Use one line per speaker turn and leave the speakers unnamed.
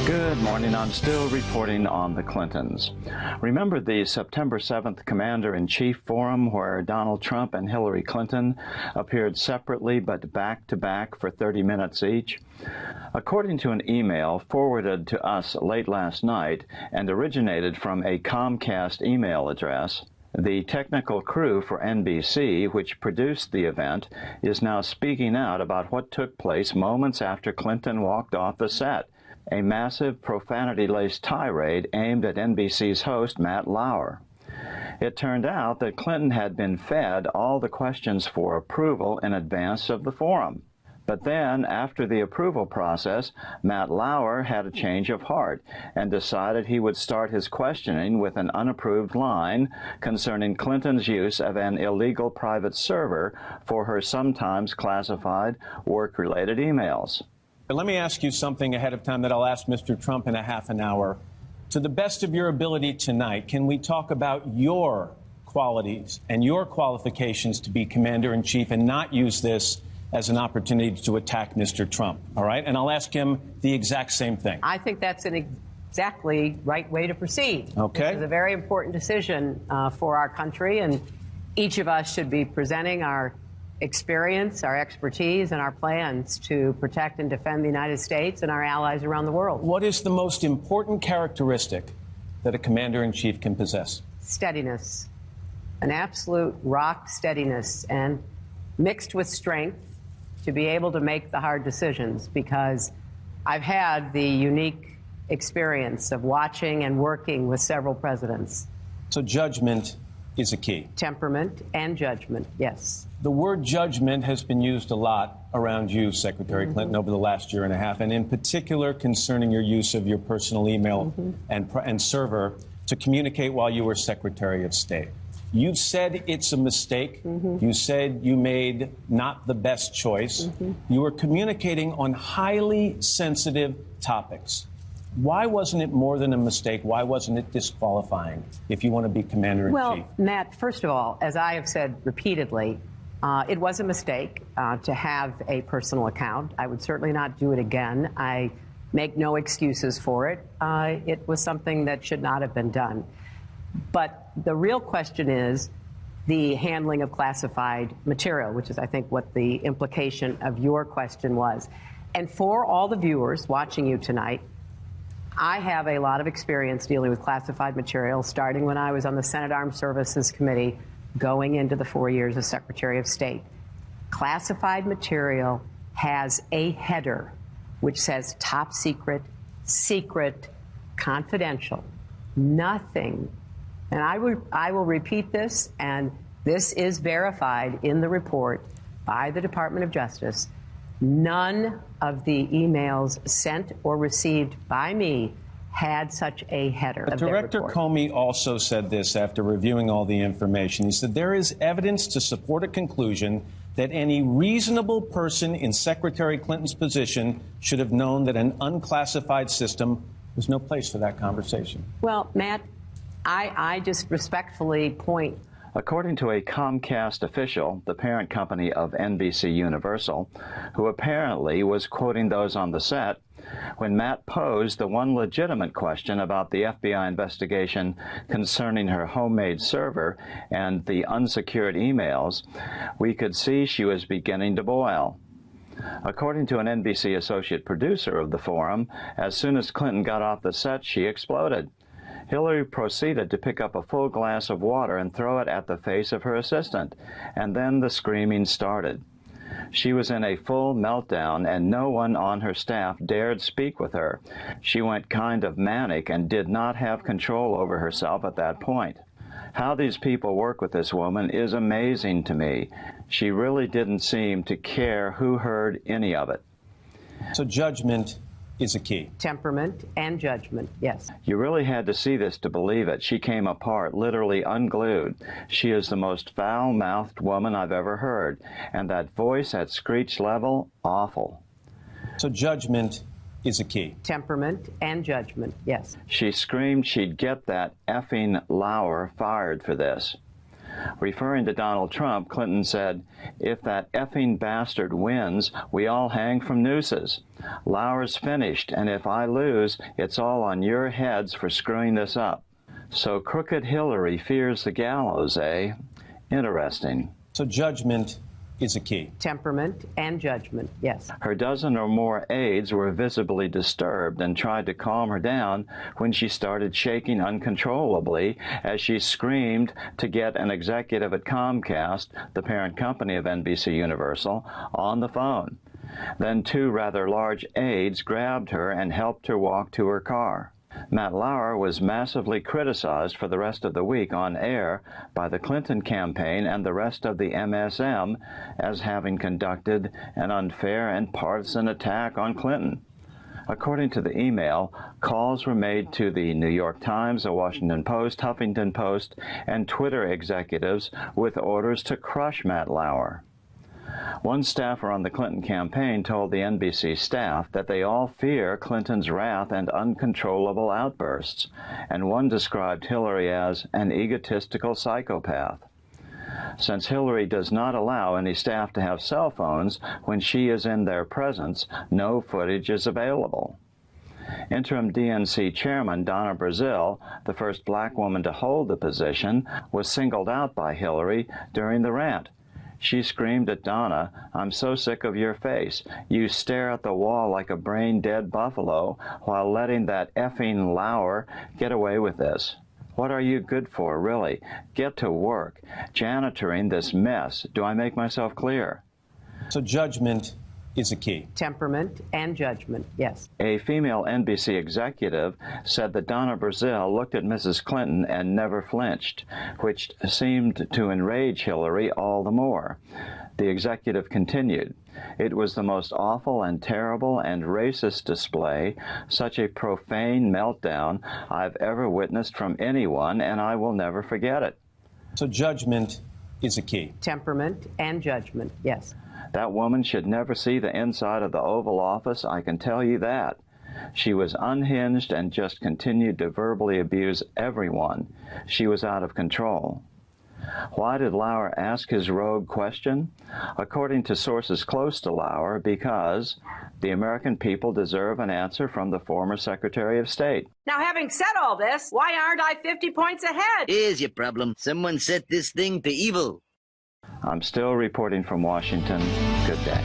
Good morning. I'm still reporting on the Clintons. Remember the September 7th Commander-in-Chief Forum where Donald Trump and Hillary Clinton appeared separately but back-to-back for 30 minutes each? According to an email forwarded to us late last night and originated from a Comcast email address, the technical crew for NBC, which produced the event, is now speaking out about what took place moments after Clinton walked off the set. A massive profanity-laced tirade aimed at NBC's host, Matt Lauer. It turned out that Clinton had been fed all the questions for approval in advance of the forum. But then, after the approval process, Matt Lauer had a change of heart and decided he would start his questioning with an unapproved line concerning Clinton's use of an illegal private server for her sometimes classified work-related emails.
Let me ask you something ahead of time that I'll ask Mr. Trump in a half an hour. To the best of your ability tonight, can we talk about your qualities and your qualifications to be commander-in-chief and not use this as an opportunity to attack Mr. Trump? All right? And I'll ask him the exact same thing.
I think that's an exactly right way to proceed.
Okay.
This is a very important decision for our country, and each of us should be presenting our experience, our expertise, and our plans to protect and defend the United States and our allies around the world.
What is the most important characteristic that a commander-in-chief can possess?
Steadiness, an absolute rock steadiness, and mixed with strength to be able to make the hard decisions, because I've had the unique experience of watching and working with several presidents.
So judgment is a key.
Temperament and judgment, yes.
The word judgment has been used a lot around you, Secretary Clinton, over the last year and a half, and in particular concerning your use of your personal email and server to communicate while you were Secretary of State. You've said it's a mistake. You said you made not the best choice. You were communicating on highly sensitive topics. Why wasn't it more than a mistake? Why wasn't it disqualifying if you want to be commander-in-chief?
Well, Matt, first of all, as I have said repeatedly, it was a mistake to have a personal account. I would certainly not do it again. I make no excuses for it. It was something that should not have been done. But the real question is the handling of classified material, which is, I think, what the implication of your question was. And for all the viewers watching you tonight, I have a lot of experience dealing with classified material, starting when I was on the Senate Armed Services Committee, going into the 4 years as Secretary of State. Classified material has a header which says top secret, secret, confidential, nothing. And I will repeat this, and this is verified in the report by the Department of Justice. None of the emails sent or received by me had such a header.
Director Comey also said this after reviewing all the information. He said there is evidence to support a conclusion that any reasonable person in Secretary Clinton's position should have known that an unclassified system was no place for that conversation.
Well, Matt, I just respectfully point.
According to a Comcast official, the parent company of NBC Universal, who apparently was quoting those on the set, when Matt posed the one legitimate question about the FBI investigation concerning her homemade server and the unsecured emails, we could see she was beginning to boil. According to an NBC associate producer of the forum, as soon as Clinton got off the set, she exploded. Hillary proceeded to pick up a full glass of water and throw it at the face of her assistant, and then the screaming started. She was in a full meltdown, and no one on her staff dared speak with her. She went kind of manic and did not have control over herself at that point. How these people work with this woman is amazing to me. She really didn't seem to care who heard any of it.
So judgment is a key.
Temperament and judgment, yes.
You really had to see this to believe it. She came apart, literally unglued. She is the most foul-mouthed woman I've ever heard. And that voice at screech level, awful.
So judgment is a key.
Temperament and judgment, yes.
She screamed she'd get that effing Lauer fired for this. Referring to Donald Trump, Clinton said, "If that effing bastard wins, we all hang from nooses. Lauer's finished, and if I lose, it's all on your heads for screwing this up." So crooked Hillary fears the gallows, eh? Interesting.
So judgment is a key.
Temperament and judgment, yes.
Her dozen or more aides were visibly disturbed and tried to calm her down when she started shaking uncontrollably as she screamed to get an executive at Comcast, the parent company of NBC Universal, on the phone. Then two rather large aides grabbed her and helped her walk to her car. Matt Lauer was massively criticized for the rest of the week on air by the Clinton campaign and the rest of the MSM as having conducted an unfair and partisan attack on Clinton. According to the email, calls were made to the New York Times, the Washington Post, Huffington Post, and Twitter executives with orders to crush Matt Lauer. One staffer on the Clinton campaign told the NBC staff that they all fear Clinton's wrath and uncontrollable outbursts, and one described Hillary as an egotistical psychopath. Since Hillary does not allow any staff to have cell phones when she is in their presence, no footage is available. Interim DNC chairman Donna Brazile, the first black woman to hold the position, was singled out by Hillary during the rant. She screamed at Donna, "I'm so sick of your face. You stare at the wall like a brain-dead buffalo while letting that effing Lauer get away with this. What are you good for, really? Get to work. Janitoring this mess. Do I make myself clear?"
So judgment is a key.
Temperament and judgment, yes.
A female NBC executive said that Donna Brazile looked at Mrs. Clinton and never flinched, which seemed to enrage Hillary all the more. The executive continued, "It was the most awful and terrible and racist display, such a profane meltdown I've ever witnessed from anyone, and I will never forget it."
So judgment is a key.
Temperament and judgment, yes.
That woman should never see the inside of the Oval Office, I can tell you that. She was unhinged and just continued to verbally abuse everyone. She was out of control. Why did Lauer ask his rogue question? According to sources close to Lauer, because the American people deserve an answer from the former Secretary of State.
Now, having said all this, why aren't I 50 points ahead?
Here's your problem. Someone set this thing to evil.
I'm still reporting from Washington. Good day.